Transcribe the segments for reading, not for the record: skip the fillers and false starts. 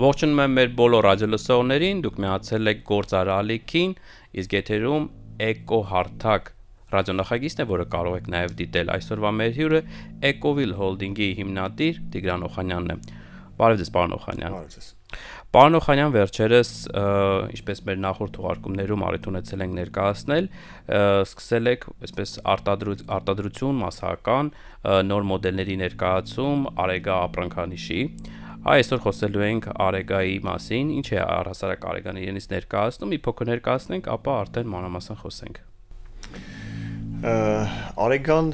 Ողջունում եմ մեր բոլոր ռադիոլսողներին, դուք միացել եք Գործար ալիքին, իսկ եթերում էկոհարթակ ռադիոնախագիծն է, որը կարող եք նաև դիտել։ Այսօրվա մեր հյուրը Ecovil Holding-ի հիմնադիր Տիգրան Օխանյանն է։ Բարև ձեզ, պարոն Օխանյան։ Բարև ձեզ։ Պարոն Օխանյան, վերջերս, ինչպես մեր նախորդ թողարկումներում առիթ ունեցել ենք ներկայացնել, սկսել եք այսպես արտադրություն մասսական նոր մոդելների ներկայացում Արեգա ապրանքանիշի։ Այսօր խոսելու ենք Արեգայի մասին, ինչ է առհասարակ Արեգան իրենից ներկայացնում, մի փոքր ներկայացնենք, ապա արդեն մանրամասն խոսենք։ Արեգան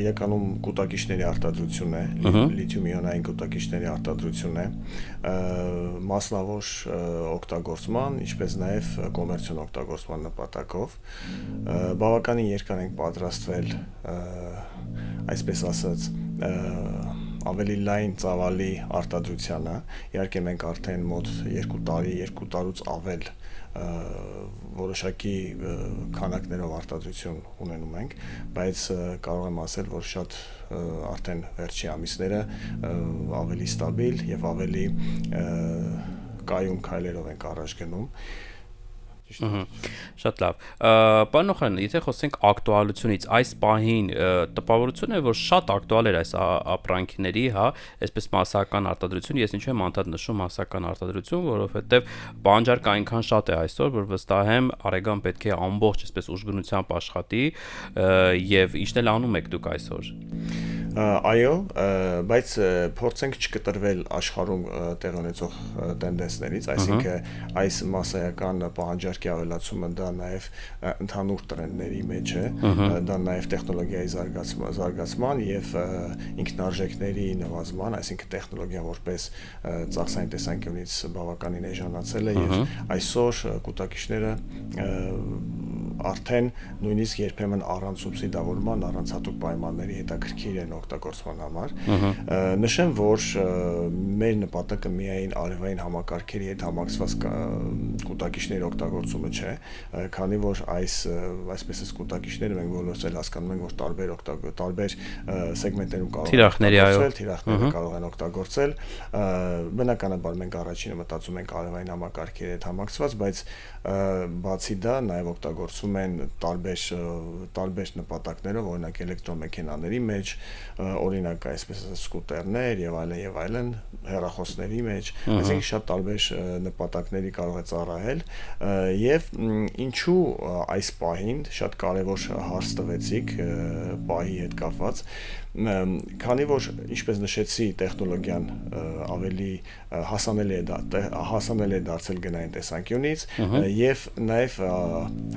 իրականում կուտակիչների արտադրություն է, լիթիում-իոնային կուտակիչների արտադրություն է, մասնավոր օգտագործման, ինչպես նաև կոմերցիոն օգտագործման նպատակով։ Բավականին երկար ենք պատրաստվել, այսպես ասած, ավելի լայն ծավալի արտադրությանը, իհարկե մենք արդեն մոտ 2 տարուց ավել որոշակի քանակներով արտադրություն ունենում ենք, բայց կարող եմ ասել, որ շատ արդեն վերջի ամիսները ավելի ստաբիլ եւ ավելի կայուն քայլերով ենք առաջ գնում։ Շատ լավ։ Պարոն Օխանյան, եթե խոսենք ակտուալությունից, այս պահին տպավորություն է, որ շատ ակտուալ էր այս ապրանքների, հա, այսպես մասսական արտադրություն, ես ինչու եմ անդադ նշում մասսական արտադրություն, որովհետև պահանջարկը այնքան շատ է այսօր, որ վստահ եմ Արեգան պետք է ամբողջ այսպես ուժգնությամբ աշխատի, եւ ինչն էլ անում եք դուք այսօր։ Այո, բայց փորձենք չկտրվել աշխարհում տեղ ունեցող տենդենսներից, այսինքն այս մասսայական պահանջարկի ավելացումը դա նաև ընդհանուր տրենդների մեջ է, դա նաև տեխնոլոգիայի զարգացման եւ ինքնարժեքների նվազման, այսինքն տեխնոլոգիան որպես ծախսային տեսանկյունից բավականին էժանացել է եւ այսօր կուտակիչները արդեն նույնիսկ երբեմն առանց սուբսիդավորման, առանց հատուկ պայմանների հետաքրքիր են օգտագործման համար։ Նշեմ, որ մեր նպատակը միայն արևային համակարգերի հետ համակցված կուտակիչների օգտագործումը չէ, քանի որ այսպես էս կուտակիչները մենք բոլորս էլ հասկանում ենք, որ տարբեր սեգմենտներում թիրախները կարող են օգտագործել։ Բնականաբար մենք առաջինը մտածում ենք արևային համակարգերի հետ համակցված, բայց բացի դա նաև օգտագործում են տարբեր նպատակներով, օրինակ էլեկտրոմեքենաների մեջ, օրինակ այսպես սկուտերներ եւ այլն, հեռախոսների մեջ, այսինքն շատ տարբեր նպատակների կարող է ծառայել եւ ինչու այս պահին շատ կարեւոր հարց տվեցիք պահի հետ կապված, քանի որ ինչպես նշեցի տեխնոլոգիան ավելի հասանելի է դարձել գնային տեսանկյունից եւ նաեւ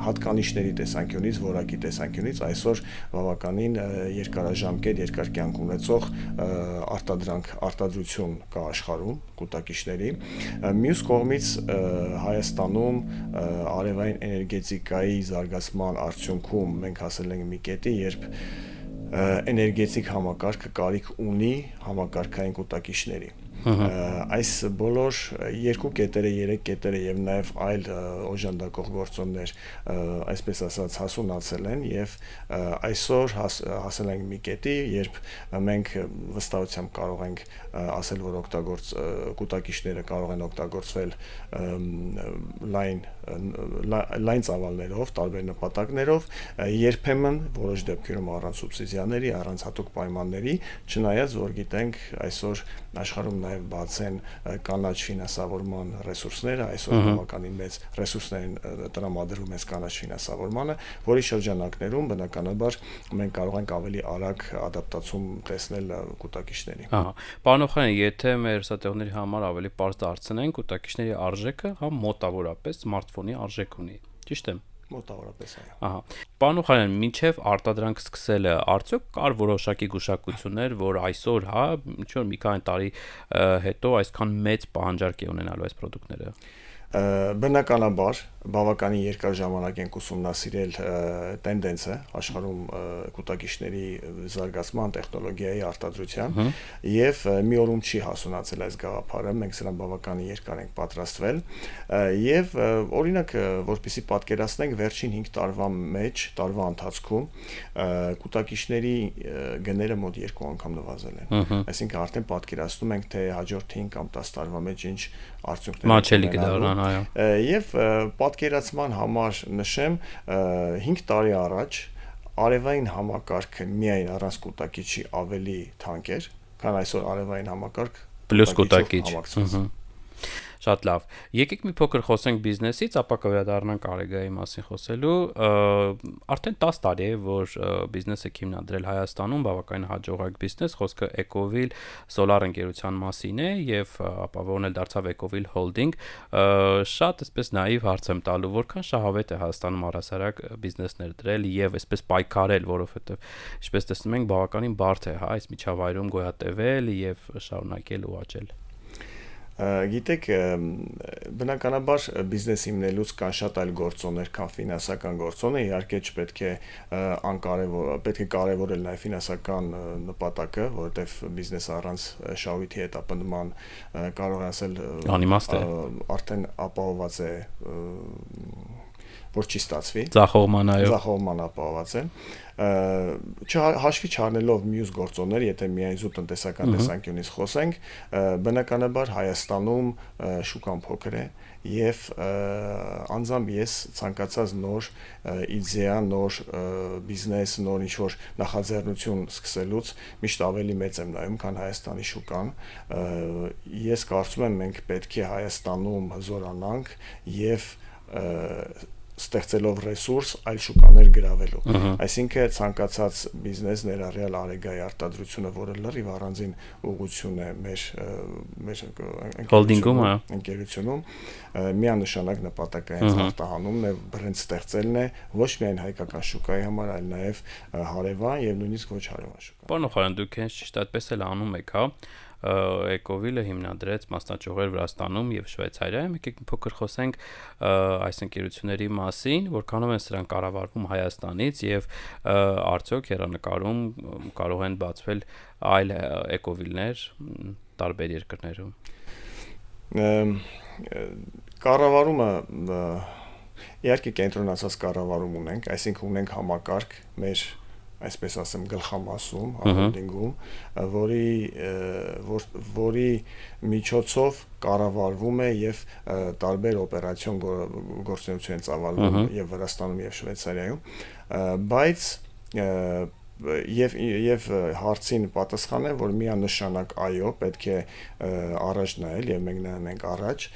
հատկանիշների տեսանկյունից, որակի տեսանկյունից այսօր բավականին երկարաժամկետ, երկար կյանք ունեցող արտադրություն կա աշխարհում կուտակիչների։ Մյուս կողմից Հայաստանում արևային էներգետիկայի զարգացման արդյունքում մենք հասել ենք մի կետի, երբ էներգետիկ համակարգը կարիք ունի համակարգային կուտակիչների։ Այս բոլոր երկու կետերը, երեք կետերը եւ նաեւ այլ օժանդակող գործոններ, այսպես ասած, հասունացել են եւ այսօր հասել ենք մի կետի, երբ մենք վստահությամբ կարող ենք ասել, որ կուտակիչները կարող են օգտագործվել լայն ծավալներով, տարբեր նպատակներով, երբեմն որոշ դեպքերում առանց սուբսիդիաների, առանց հատուկ պայմանների, չնայած որ գիտենք այսօր աշխարհում նաև բաց են կանաչ ֆինանսավորման ռեսուրսները, այսօր բավականին մեծ ռեսուրսներ են տրամադրվում այս կանաչ ֆինանսավորմանը, որի շրջանակներում բնականաբար մենք կարող ենք ավելի արագ ադապտացում տեսնել կուտակիչների։ Պարոն Օխանյան, եթե մեր հեռուստատեղների համար ավելի պարզ դարձնենք, կուտակիչների արժեքը մոտավորապես սմարթֆոնի արժեք ունի, ճիշտ է։ Մոտավորապես այո։ Պարոն Օխանյան, մինչև արտադրանք սկսելը արդյոք կար որոշակի գուշակություններ, որ այսօր, ինչ որ մի քանի տարի հետո այսքան մեծ պահանջարկ է ունենալու այս ապրանքները։ Բնականաբար բավականին երկար ժամանակ ենք ուսումնասիրել տենդենսը աշխարհում կուտակիչների զարգացման տեխնոլոգիայի արտադրության եւ մի օրում չի հասունացել այս գաղափարը, մենք սրան բավականին երկար ենք պատրաստվել եւ օրինակ որպեսզի պատկերացնենք վերջին 5 տարվա ընթացքում կուտակիչների գները մոտ 2 անգամ նվազել են, այսինքն արդեն պատկերացնում ենք թե հաջորդ 5 կամ 10 տարվա մեջ ինչ արդյունքներ մաչելի կդառնան, այո։ Եվ պատկերացման համար նշեմ 5 տարի առաջ արևային համակարգը միայն առանց կուտակիչի ավելի թանկ էր, քան այսօր արևային համակարգ պլյուս կուտակիչ։ Շատ լավ։ Եկեք մի փոքր խոսենք բիզնեսից, ապա կվերադառնանք Արեգայի մասին խոսելու։ Արդեն 10 տարի է, որ բիզնեսը հիմնադրել Հայաստանում, բավականին հաջողակ բիզնես, խոսքը Ecovil Solar ընկերության մասին է եւ ապավոնել դարձավ Ecovil Holding։ Շատ այսպես նաիվ հարց եմ տալու, որքան շահավետ է Հայաստանում առհասարակ բիզնեսներ դրել եւ այսպես պայքարել, որովհետեւ ինչպես տեսնում ենք, բավականին բարդ է, հա, այս միջավայրում գոյատևել եւ շարունակել ու աճել։ Գիտեք, բնականաբար բիզնես հիմնելուց կան շատ այլ գործոններ, քան ֆինանսական գործոնը, իհարկե չպետք է պետք է կարևորել նաև ֆինանսական նպատակը, որովհետև բիզնեսը առանց շահույթի հետապնդման կարող է ասել անիմաստ է, արդեն ապահովված է, որ չի ստացվի։ Ձախողման ապահովված է։ Հաշվի չառնելով մյուս գործոններ, եթե միայն զուտ տնտեսական տեսանկյունից խոսենք, բնականաբար Հայաստանում շուկան փոքր է եւ անձամբ ես ցանկացած նոր իդեա, նոր բիզնես, նոր ինչ-որ նախաձեռնություն սկսելուց միշտ ավելի մեծ եմ նայում, քան Հայաստանի շուկան։ Ես կարծում եմ մենք պետք է Հայաստանում հզորանանք եւ ստեղծելով ռեսուրս այլ շուկաներ գրավելու։ Այսինքն ցանկացած բիզնես ներառյալ Արեգայի արտադրությունը, որը լրիվ առանձին ուղղություն է մեր հոլդինգում, ընկերությունում, միանշանակ նպատակը հենց արտահանումն է, բրենդ ստեղծելն է, ոչ միայն հայկական շուկայի համար, այլ նաև հարևան եւ նույնիսկ ոչ հարևան շուկա։ Պարոն Օխարյան, դուք հենց ճիշտ այդպես էլ անում եք, հա։ Ecovil-ը հիմնադրեց մասնաճյուղեր Վրաստանում եւ Շվեյցարիայում։ Եկեք մի փոքր խոսենք այս ընկերությունների մասին, որքանով են սրանք կառավարվում Հայաստանից եւ արդյոք հեռանկարում կարող են բացվել այլ Ecovil-ներ տարբեր երկրներում։ Կառավարումը իհարկե կենտրոնացած կառավարում ունենք, այսինքն ունենք համակարգ մեր այսպես ասեմ գլխամասում, հոլդինգում, որի միջոցով կառավարվում է եւ տարբեր օպերացիոն գործունեություն են ծավալվում եւ Վրաստանում եւ Շվեյցարիայում, բայց եւ հարցին պատասխանեմ, որ միանշանակ այո, պետք է առաջ նայել եւ մենք նայում ենք առաջ։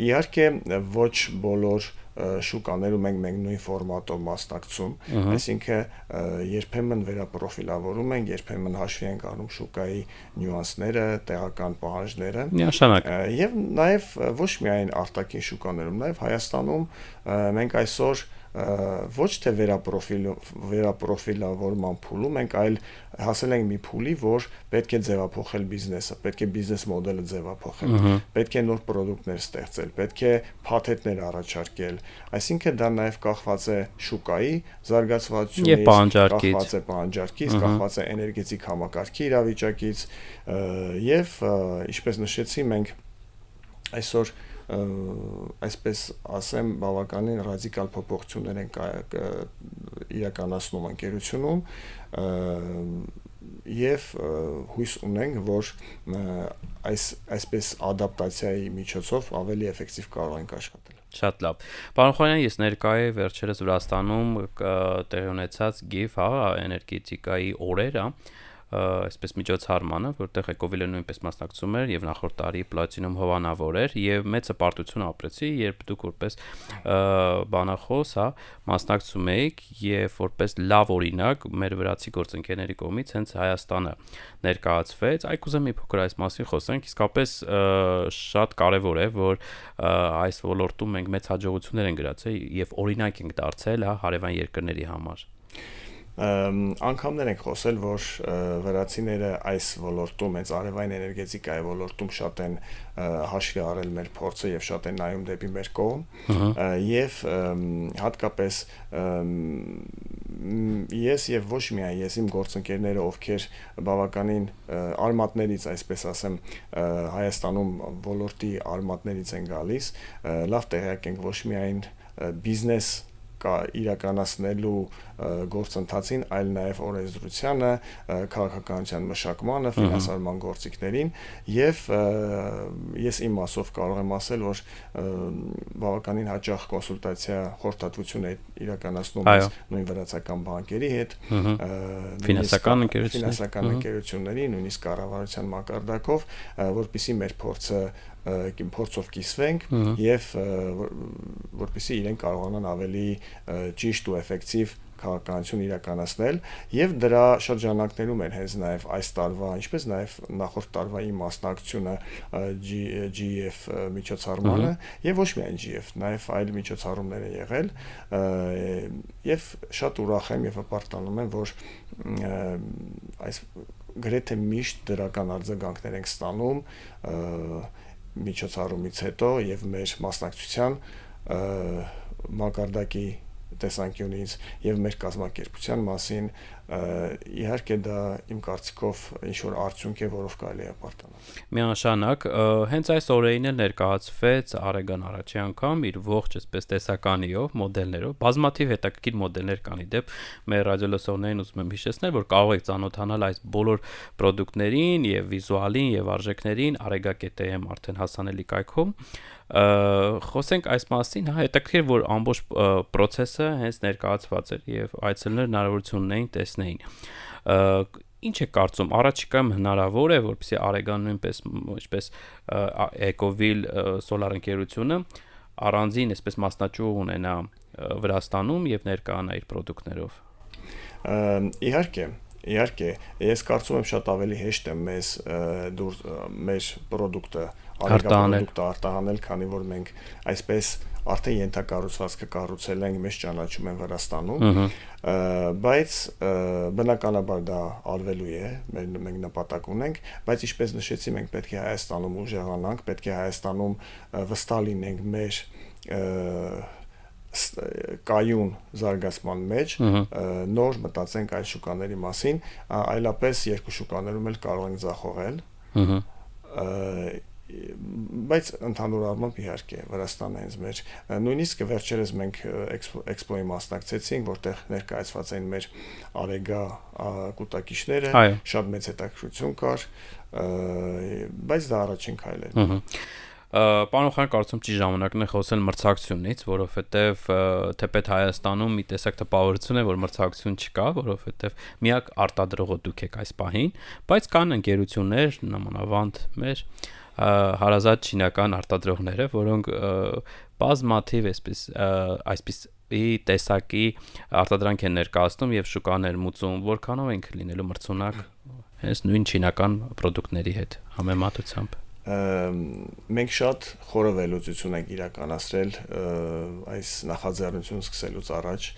Իհարկե ոչ բոլոր շուկաներում մենք նույն ֆորմատով մասնակցում, այսինքն երբեմն վերապրոֆիլավորում ենք, երբեմն հաշվի ենք առնում շուկայի նյուանսները, տեղական պահանջները։ Միանշանակ։ Եվ նաև ոչ միայն արտաքին շուկաներում, նաև Հայաստանում մենք այսօր ոչ թե վերապրոֆիլավորման փուլում ենք, այլ հասել ենք մի փուլի, որ պետք է ձևափոխել բիզնեսը, պետք է բիզնես մոդելը ձևափոխել, պետք է նոր պրոդուկտներ ստեղծել, պետք է փաթեթներ առաջարկել, այսինքն դա նաև կախված է շուկայի զարգացվածությունից, կախված է պահանջարկից, կախված է էներգետիկ համակարգի իրավիճակից եւ ինչպես նշեցի, մենք այսօր այսպես ասեմ բավականին ռադիկալ փոփոխություններ են իրականացնում ընկերությունում եւ հույս ունենք, որ այսպես ադապտացիայի միջոցով ավելի էֆեկտիվ կարող ենք աշխատել։ Շատ լավ։ Պարոն Օխարյան, ես ներկայ եմ վերջերս Վրաստանում տեղի ունեցած GIF, հա, էներգետիկայի օրերը, այսպես միջոցառմանը, որտեղ Ecovil-ը նույնպես մասնակցում էր եւ նախորդ տարի Platinum հովանավոր էր եւ մեծ հպարտություն ապրեցի, երբ դուք որպես բանախոս, հա, մասնակցում եք եւ որպես լավ օրինակ մեր վրացի գործընկերների կողմից հենց Հայաստանը ներկայացվեց։ Այ կուզեմ մի փոքր այս մասին խոսենք, իսկապես շատ կարեւոր է, որ այս ոլորտում մենք մեծ հաջողություններ ենք գրացել եւ օրինակ ենք դարձել, հա, հարևան երկրների համար։ Անգամներ ենք խոսել, որ վրացիները այս ոլորտում, հենց արևային էներգետիկայի ոլորտում շատ են հաշվի առել մեր փորձը եւ շատ են նայում դեպի մեր կողմ եւ հատկապես ես եւ ոչ միայն ես իմ գործընկերները, ովքեր բավականին արմատներից, այսպես ասեմ, Հայաստանում ոլորտի արմատներից են գալիս, լավ տեղյակ ենք ոչ միայն բիզնես իրականացնելու գործընթացին, այլ նաև օրենսդրությանը, քաղաքականության մշակմանը, ֆինանսավորման գործիքներին եւ ես իմ մասով կարող եմ ասել, որ բավականին հաճախ կոնսուլտացիա խորհրդատվություն է իրականացնում նույն վրացական բանկերի հետ, ֆինանսական ընկերությունների, նույնիսկ կառավարության մակարդակով, որպեսզի մեր փորձով կիսվենք եւ որպեսզի իրենք կարողանան ավելի ճիշտ ու էֆեկտիվ քաղաքականություն իրականացնել եւ դրա շրջանակներում են հենց նաեւ այս տարվա, ինչպես նաեւ նախորդ տարվա իմ մասնակցությունը GEF միջոցառմանը եւ ոչ միայն GEF, նաեւ այլ միջոցառումներ են եղել եւ շատ ուրախ եմ եւ հպարտանում եմ, որ այս գրեթե միշտ դրական արձագանքներ ենք ստանում միջոցառումից հետո եւ մեր մասնակցության մակարդակի տեսանկյունից եւ մեր կազմակերպության մասին իհարկե դա իմ կարծիքով ինչ որ արդյունք է, որով կարելի է ապարտանալ։ Միանշանակ, հենց այս օրերին էլ ներկայացվեց Արեգան առաջի անգամ իր ողջ այսպես տեսականիով, մոդելներով, բազմաթիվ հետաքրքիր մոդելներ կան իդեպ մեր ռադիոլսողներին ուզում եմ հիշեցնել, որ կարող եք ծանոթանալ այս բոլոր պրոդուկտներին եւ վիզուալին եւ արժեքներին arega.am արդեն հասանելի կայքում։ Խոսենք այս մասին, հետաքրքիր որ ամբողջ process-ը հենց ներկայացված էր եւ այցելուներ հնարավորություն ունեին տեսնեին։ Ինչ է կարծում, առաջիկայում հնարավոր է, որպեսզի Արեգան նույնպես ինչպես Ecovil սոլար ընկերությունը առանձին այսպես մասնաճյուղ ունենա Վրաստանում եւ ներկայանա իր պրոդուկտներով։ Իհարկե, ես կարծում եմ շատ ավելի հեշտ է մեզ մեր պրոդուկտը արտահանել, քանի որ մենք այսպես արդեն ենթակառուցվածքը կառուցել ենք, մեզ ճանաչում են Վրաստանում, բայց բնականաբար դա արվելու է, մենք նպատակ ունենք, բայց ինչպես նշեցի, մենք պետք է Հայաստանում ուժեղանանք, պետք է Հայաստանում վստահ լինենք մեր կայուն զարգացման մեջ, նոր մտածենք այլ շուկաների մասին, այլապես երկու շուկաներում էլ կարող ենք ձախողել, բայց ընդհանուր առմամբ իհարկե Վրաստանը հենց մեր նույնիսկ վերջերս մենք էքսպոյի մասնակցեցինք, որտեղ ներկայացված էին մեր Արեգա կուտակիչները, շատ մեծ հետաքրքրություն կար, բայց դա առաջին քայլն է։ Պարոն Խան, կարծում ճիշտ ժամանակն է խոսել մրցակցությունից, որովհետև թեպետ Հայաստանում մի տեսակ տպավորություն է, որ մրցակցություն չկա, որովհետև միակ արտադրողը դուք եք այս պահին, բայց կան ընկերություններ, նամանավանդ մեր հարազատ չինական արտադրողները, որոնք բազմաթիվ այսպես տեսակի արտադրանք են ներկայացնում եւ շուկաներ մուծում, որքանով ենք լինելու մրցունակ հենց նույն չինական պրոդուկտների հետ համեմատությամբ։ Մենք շատ խորը վերլուծություն ենք իրականացրել այս նախաձեռնությունը սկսելուց առաջ,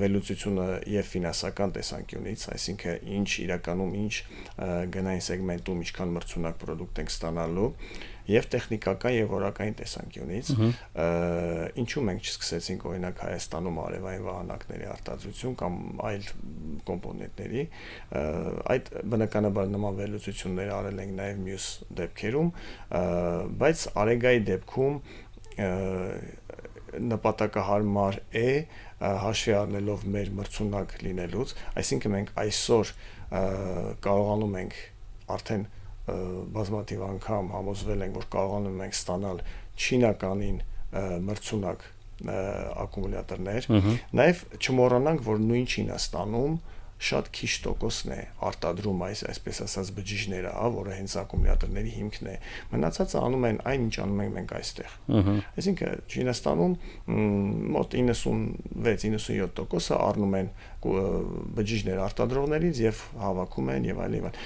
վերլուծությունը եւ ֆինանսական տեսանկյունից, այսինքն ինչ իրականում ինչ գնային սեգմենտում ինչքան մրցունակ պրոդուկտ ենք ստանալու եւ տեխնիկական եւ որակային տեսանկյունից, ինչու մենք չսկսեցինք օրինակ Հայաստանում արևային վահանակների արտադրություն կամ այլ կոմպոնենտների, այդ բնականաբար նման վերլուծություններ արել ենք նաեւ մյուս դեպքերում, բայց Արեգայի դեպքում նպատակահարմար է հաշվի առնելով մեր մրցունակ լինելուց, այսինքն մենք այսօր կարողանում ենք արդեն բազմաթիվ անգամ համոզվել ենք, որ կարողանում ենք ստանալ չինականին մրցունակ ակումուլյատորներ, նաև չմոռանանք, որ նույն Չինաստանում շատ քիչ տոկոսն է արտադրում այսպես ասած բջիջները, որը հենց ակումուլյատորների հիմքն է։ Մնացածը անում են այն, ինչ անում ենք մենք այստեղ։ Այսինքն Չինաստանում մոտ 96-97% առնում են բջիջներ արտադրողներից եւ հավաքում են եւ այլն։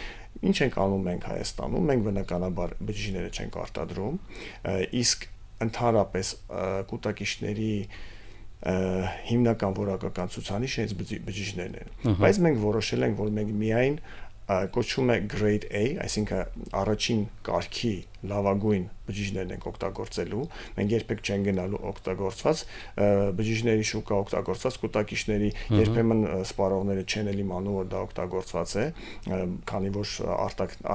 Ինչ ենք անում մենք Հայաստանում, մենք բնականաբար բջիջները չենք արտադրում, իսկ ընդհանրապես կուտակիչների հիմնական որակական ցուցանիշ հենց բջիջներն են։ Բայց մենք որոշել ենք, որ մենք միայն կոչվում է grade A, այսինքն առաջին կարգի լավագույն բջիջներն ենք օգտագործելու։ Մենք երբեք չենք գնալու օգտագործված բջիջների շուկա, օգտագործված կուտակիչների, երբեմն սպառողները չեն էլ իմանում, որ դա օգտագործված է, քանի որ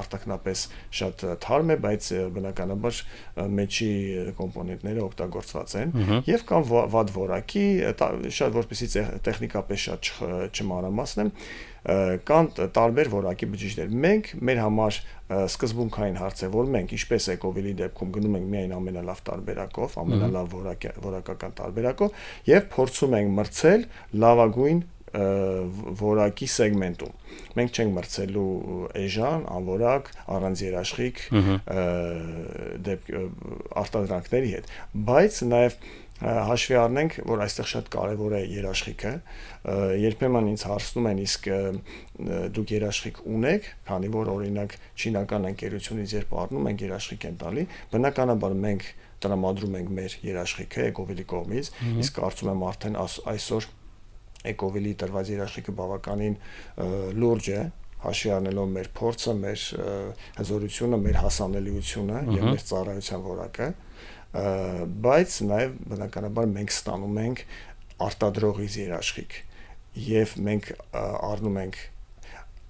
արտակնապես շատ թարմ է, բայց բնականաբար մեջի կոմպոնենտները օգտագործված են, եւ կան վատ որակի, շատ որպեսզի տեխնիկապես շատ չմանրամասնեմ, կան տարբեր որակի բջիջներ։ Մենք մեր համար սկզբունքային հարց է, որ մենք ինչպես Ecovil-ի դեպքում գնում ենք միայն ամենալավ տարբերակով, ամենալավ որակական տարբերակով եւ փորձում ենք մրցել լավագույն որակի սեգմենտում։ Մենք չենք մրցելու էժան, անորակ, առանց երաշխիք արտադրանքների հետ, բայց նաեւ հաշվի առնենք, որ այստեղ շատ կարևոր է երաշխիքը, երբեմն ինձ հարցնում են, իսկ դուք երաշխիք ունեք, քանի որ օրինակ չինական ընկերությունից երբ առնում ենք երաշխիք են տալի, բնականաբար մենք տրամադրում ենք մեր երաշխիքը Ecovil-ի կողմից, իսկ կարծում եմ արդեն այսօր Ecovil-ի տրված երաշխիքը բավականին լուրջ է, հաշվի առնելով մեր փորձը, մեր հզորությունը, մեր հասանելիությունը եւ մեր ծառայության որակը, բայց նաև բնականաբար մենք ստանում ենք արտադրողից երաշխիք եւ մենք առնում ենք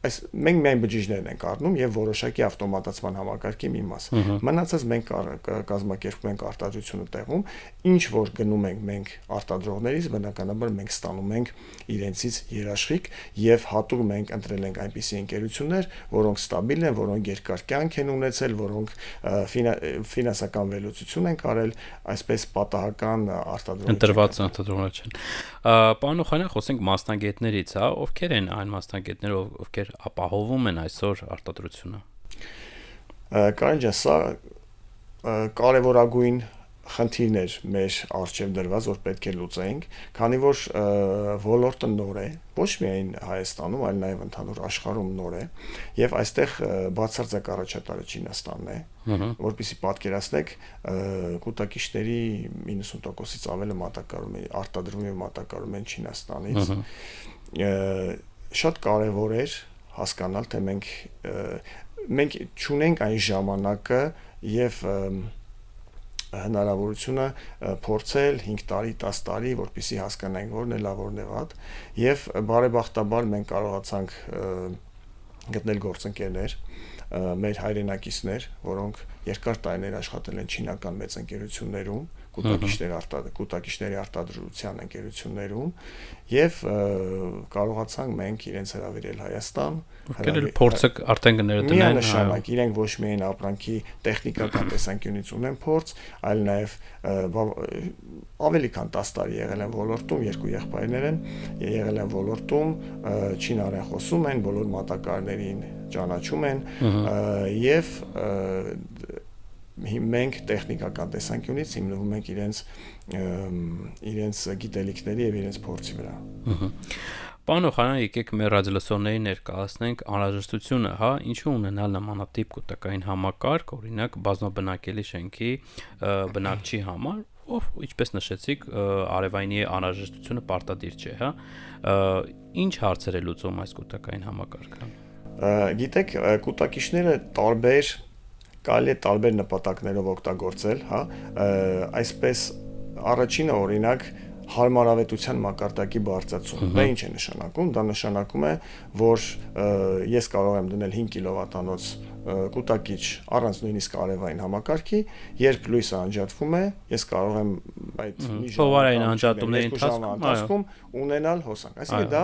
մենք միայն բջիջներն ենք առնում եւ որոշակի ավտոմատացման համակարգի մի մաս։ Մնացած մենք կազմակերպում ենք արտադրությունը տեղում, ինչ որ գնում ենք մենք արտադրողներից, բնականաբար մենք ստանում ենք իրենցից երաշխիք եւ հատուկ մենք ընտրել ենք այնպիսի ընկերություններ, որոնք ստաբիլ են, որոնք երկար կյանք են ունեցել, որոնք ֆինանսական վերլուծություն են արել, այսպես պատահական արտադրողներ չեն։ Պարոն Օխանյան, խոսենք մասնագետներից, հա, ովքեր են այն մասնագետները, ովքեր ապահովում են այսօր արտադրությունը։ Կարեն ջան, սա կարևորագույն խնդիրներ մեր առջև դրված, որ պետք է լուծենք, քանի որ ոլորտը նոր է, ոչ միայն Հայաստանում, այլ նաև ընդհանուր աշխարհում նոր է, եւ այստեղ բացարձակ առաջատարը Չինաստանն է, որպեսզի պատկերացնեք, կուտակիչների 90%-ից ավելը մատակարարում է, արտադրվում եւ մատակարարում են Չինաստանից։ Շատ կարևոր էր հասկանալ, թե մենք չունենք այն ժամանակը եւ հնարավորությունը փորձել 5 տարի, 10 տարի, որպեսզի հասկանանք որն է լավ, որն է վատ, եւ բարեբախտաբար մենք կարողացանք գտնել գործընկերներ, մեր հայրենակիցներ, որոնք երկար տարիներ աշխատել են չինական մեծ ընկերություններում, կուտակիչների արտադրության ընկերություններում եւ կարողացանք մենք իրենց հրավիրել Հայաստան, ովքեր փորձը արդեն կներդնեն, միանշանակ իրենք ոչ միայն ապրանքի տեխնիկական տեսանկյունից ունեն փորձ, այլ նաեւ ավելի քան 10 տարի եղել են ոլորտում, երկու եղբայրներ են, եղել են ոլորտում, չինարեն խոսում են, բոլոր մատակարարներին ճանաչում են եւ մենք տեխնիկական տեսանկյունից հիմնվում ենք իրենց գիտելիքների եւ իրենց փորձի վրա։ Պարոն Օխանյան, եկեք մեր ռադիոլսողների ներկայացնենք անհրաժեշտությունը, հա, ինչու ունենալ նմանատիպ կուտակային համակարգ, օրինակ բազմաբնակելի շենքի բնակչի համար, ով ինչպես նշեցիք, արևայինի անհրաժեշտությունը պարտադիր չէ, հա։ Ինչ հարցեր է լուծում այս կուտակային համակարգը։ Գիտեք, կուտակիչները կարելի է տարբեր նպատակներով օգտագործել, հա, այսպես առաջինը օրինակ հարմարավետության մակարդակի բարձրացում։ Դա ինչ է նշանակում։ Դա նշանակում է, որ ես կարող եմ դնել 5 կիլովատանոց կուտակիչ առանց նույնիսկ արևային համակարգի, երբ լույսը անջատվում է, ես կարող եմ այդ փոխարեն անջատումների ընթացքում ունենալ հոսանք։ Այսինքն դա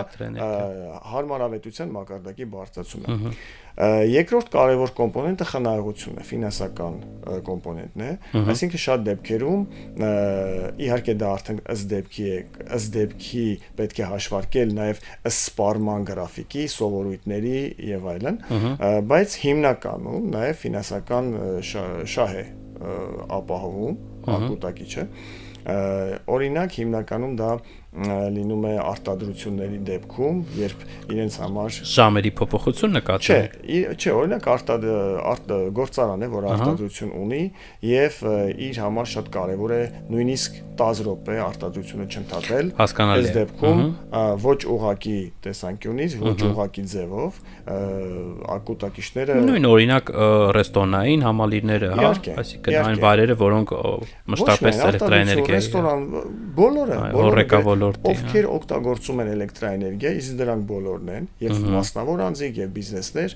հարմարավետության մակարդակի բարձրացումն է։ Երկրորդ կարևոր կոմպոնենտը խնայողությունն է, ֆինանսական կոմպոնենտն է, այսինքն շատ դեպքերում իհարկե դա արդեն ըստ դեպքի պետք է հաշվարկել նաև ըստ սպառման գրաֆիկի, սովորույթների եւ այլն, բայց հիմնականում նաև ֆինանսական շահ է ապահովում ակուտակիչը։ Օրինակ հիմնականում դա լինում է արտադրությունների դեպքում, երբ իրենց համար ժամերի փոփոխություն նկատել։ Չէ, օրինակ գործարան է, որ արտադրություն ունի եւ իր համար շատ կարեւոր է նույնիսկ 10 րոպե արտադրությունը չընդհատել։ Հասկանալի է։ Այս դեպքում ոչ ուղղակի տեսանկյունից, ոչ ուղղակի ձևով կուտակիչները նույն օրինակ ռեստորանային համալիրները, հա, այսինքն այն վայրերը, որոնք մշտապես էլեկտրաէներգիա ռեստորան բոլորը ոլորտի, ովքեր օգտագործում են էլեկտրաէներգիա, իսկ դրանք բոլորն են, եւ մասնավոր անձիկ եւ բիզնեսներ,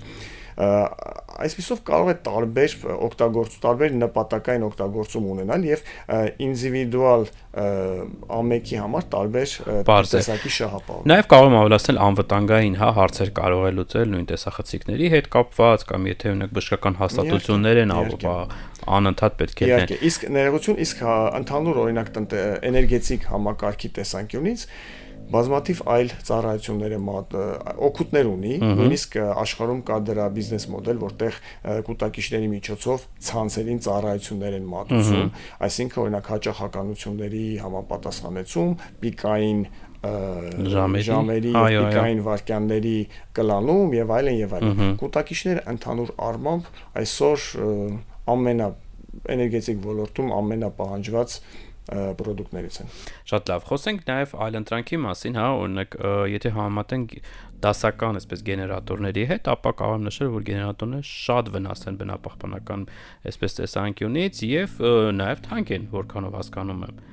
այսպիսով կարող է տարբեր նպատակային օգտագործում ունենալ եւ ինդիվիդուալ ամենքի համար տարբեր տեսակի շահապատվություն։ Նաեւ կարող եմ ավելացնել անվտանգային, հա, հարցեր կարող է լուծել նույն տեսախցիկների հետ կապված կամ եթե ունեք բժշկական հաստատություններ են, անընդհատ պետք է լինեն։ Իսկ ներողություն, իսկ ընդհանուր օրինակ էներգետիկ համակարգի տեսանկյունից բազմաթիվ այլ ծառայություններ օգուտներ ունի, նույնիսկ աշխարհում կա դրա բիզնես մոդել, որտեղ կուտակիչների միջոցով ցանցերին ծառայություններ են մատուցում, այսինքն օրինակ հաճախականությունների համապատասխանեցում, պիկային ժամերի, պիկային վայրկյանների կլանում եւ այլն։ Կուտակիչները ընդհանուր առմամբ այսօր էներգետիկ ոլորտում ամենապահանջված պրոդուկտներից են։ Շատ լավ, խոսենք նաև այլընտրանքի մասին, հա, օրինակ, եթե համեմատենք դասական, այսպես գեներատորների հետ, ապա կարող եմ նշել, որ գեներատորները շատ վնաս են բնապահպանական, այսպես տեսանկյունից եւ նաև թանկ են, որքանով հասկանում եմ։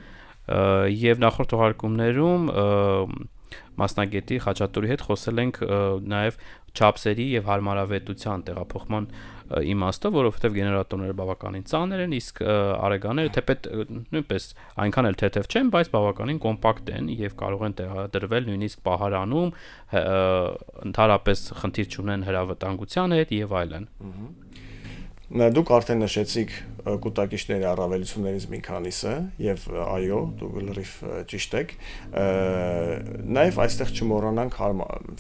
Եվ նախորդ թողարկումներում մասնագետի Խաչատուրի հետ խոսել ենք նաև չափսերի եւ հարմարավետության տեղափոխման իմաստով, որովհետեւ գեներատորները բավականին ծանր են, իսկ արեգաները թեպետ նույնպես այնքան էլ թեթև չեն, բայց բավականին կոմպակտ են եւ կարող են տեղադրվել նույնիսկ պահարանում, ընդհանրապես խնդիր չունեն հրավտանգության հետ եւ այլն։ Դուք արդեն նշեցիք կուտակիչների առավելություններից մի քանիսը եւ այո, դուք լրիվ ճիշտ եք։ Նաեւ այստեղ չմոռանանք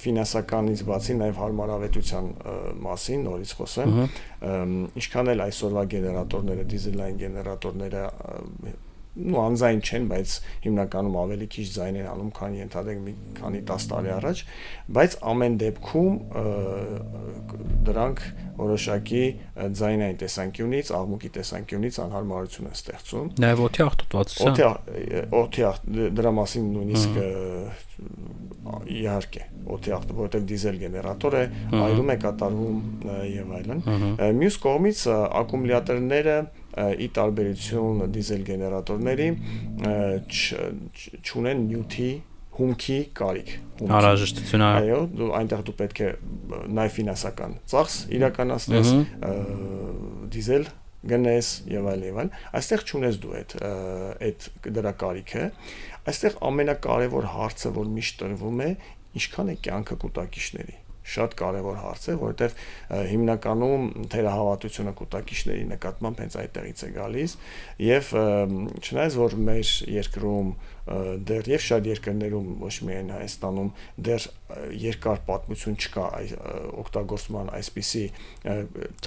ֆինանսականից բացի նաեւ հարմարավետության մասին նորից խոսեմ։ Ինչքան էլ այսօրվա գեներատորները, դիզելային գեներատորները անձայն չեն, բայց հիմնականում ավելի քիչ ձայն են անում, քան ենթադրենք մի քանի 10 տարի առաջ, բայց ամեն դեպքում դրանք որոշակի ձայնային տեսանկյունից, աղմուկի տեսանկյունից անհարմարություն են ստեղծում։ Նաև օդի աղտոտվածություն։ Դրա մասին նույնիսկ իհարկե օդի աղտոտը, որովհետև դիզել գեներատոր է, այրում է կատարվում եւ այլն։ Մյուս կողմից ակումուլյատորները ի տարբերություն դիզել գեներատորների չունեն նյութի հումքի կարիք։ Անհրաժեշտություն, այո, այնտեղ դու պետք է նաև ֆինանսական ծախս իրականացնես, դիզել գնես եւ այլն։ Այստեղ չունես դու այդ դրա կարիքը։ Այստեղ ամենակարևոր հարցը, որ միշտ տրվում է, ինչքան է կյանքը կուտակիչների։ Շատ կարևոր հարց է, որովհետև հիմնականում թերահավատությունը կուտակիչների նկատմամբ հենց այդտեղից է գալիս եւ չնայած որ մեր երկրում դեռ եւ շատ երկրներում, ոչ միայն Հայաստանում, դեռ երկար պատմություն չկա օգտագործման այսպիսի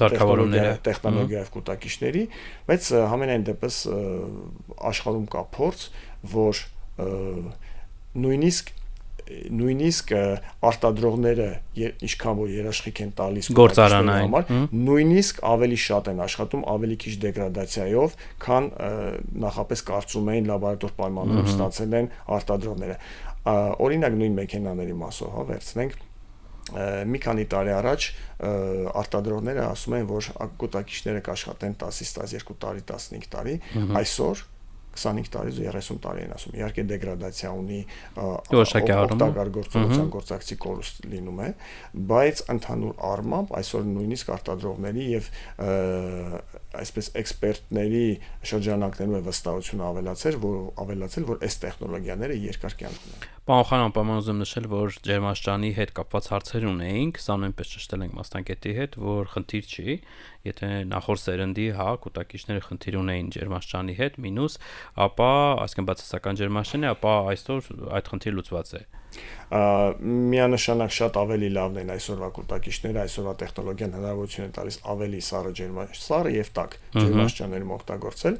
տեխնոլոգիայով կուտակիչների, բայց համենայն դեպս աշխարհում կա փորձ, որ նույնիսկ արտադրողները ինչքան որ երաշխիք են տալիս գործարանային համար, նույնիսկ ավելի շատ են աշխատում ավելի քիչ դեգրադացիայով, քան նախապես կարծում էին լաբորատոր պայմաններում ստացել են արտադրողները։ Օրինակ նույն մեքենաների մասով, հա, վերցնենք մի քանի տարի առաջ արտադրողները ասում են, որ կուտակիչները կաշխատեն 10-ից 12 տարի, 15 տարի, այսօր 25 տարի, 30 տարի են ասում։ Իհարկե դեգրադացիա ունի, օգտակար գործողության գործակցի կորուստ լինում է, բայց ընդհանուր առմամբ այսօր նույնիսկ արտադրողների եւ այսպես էքսպերտների շրջանակներում է վստահություն ավելացել, որ այս տեխնոլոգիաները երկար կյանք ունեն։ Պարոն Խանան, պայման ուզում նշել, որ ջերմաստիճանի հետ կապված հարցեր ունեինք, սա նույնպես ճշտել ենք մասնագետի հետ, որ խնդիր չի, եթե նախորդ սերնդի, հա, կուտակիչները խնդիր ունեին ջերմաստիճանի հետ, մինուս, ապա, այսինքն բացասական ջերմաստիճանի, ապա այսօր այդ խնդիրը լուծված է։ Միանշանակ շատ ավելի լավն են այսօրվա կուտակիչները, այսօրվա տեխնոլոգիան հնարավորություն է տալիս ավելի սառը եւ տաք ջերմաստիճաններում օգտագործել,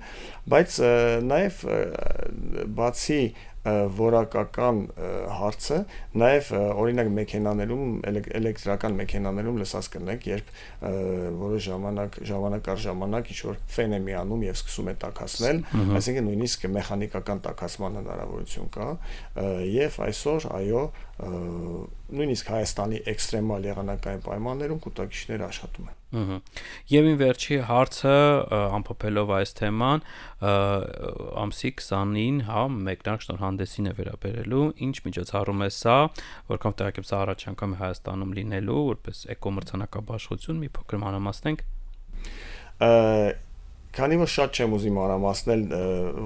բայց նաեւ բացի որակական հարցը, նաև օրինակ մեքենաներում, էլեկտրական մեքենաներում լսած կնեք, երբ որոշ ժամանակ առ ժամանակ ինչ-որ ֆեն է միանում եւ սկսում է տաքացնել, այսինքն նույնիսկ մեխանիկական տաքացման հնարավորություն կա, եւ այսօր, այո, նույնիսկ Հայաստանի էքստրեմալ եղանակային պայմաններում կուտակիչները աշխատում են։ Եվ ին վերջի հարցը ամփոփելով այս թեման ամսի 20-ին, հա, մեկնարկ շնորհանդեսին է վերաբերելու, ինչ միջոցառում է սա, որքան տեղյակ եմ, սա առաջ անգամ է Հայաստանում լինելու, որպես էկոմրցանակաբաշխություն, մի փոքր մանրամասնենք։ Քանի որ շատ չեմ ուզի մանրամասնել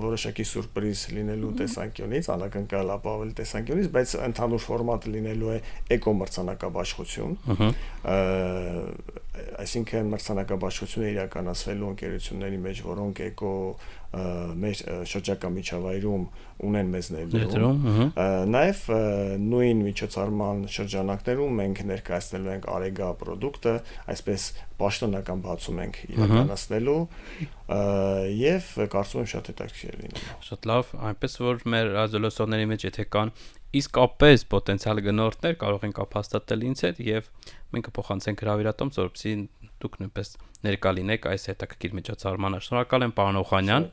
որոշակի սուրպրիզ լինելու տեսանկյունից, անակնկալ ապահովել տեսանկյունից, բայց ընդհանուր ֆորմատը լինելու է էկոմրցանակաբաշխություն, այսինքն մրցանակաբաշխությունը իրականացվելու ընկերությունների մեջ, որոնք էկո մեր շրջակա միջավայրում ունեն մեզ ներդրում, նաև նույն միջոցառման շրջանակներում մենք ներկայացնելու ենք Արեգա պրոդուկտը, այսպես պաշտոնական բացում ենք իրականացնելու եւ կարծում եմ շատ հետաքրքիր լինելու։ Շատ լավ, այնպես որ մեր ռադիոլսողների մեջ եթե կան իսկապես պոտենցիալ գնորդներ, կարող են կապ հաստատել ինձ հետ եւ մենք կփոխանցենք հրավիրատոմս, որպեսզի դուք նույնպես ներկա լինեք այս հետաքրքիր միջոցառմանը։ Շնորհակալ եմ, պարոն Օխանյան։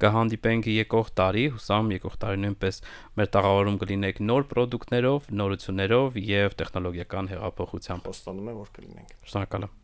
Կհանդիպենք եկող տարի, հուսամ եկող տարի նույնպես մեր տաղավարում կլինեք նոր պրոդուկտներով, նորություններով եւ տեխնոլոգիական հեղափոխությամբ։ Խոստանում եմ, որ կլինենք։ Շնորհակալ եմ։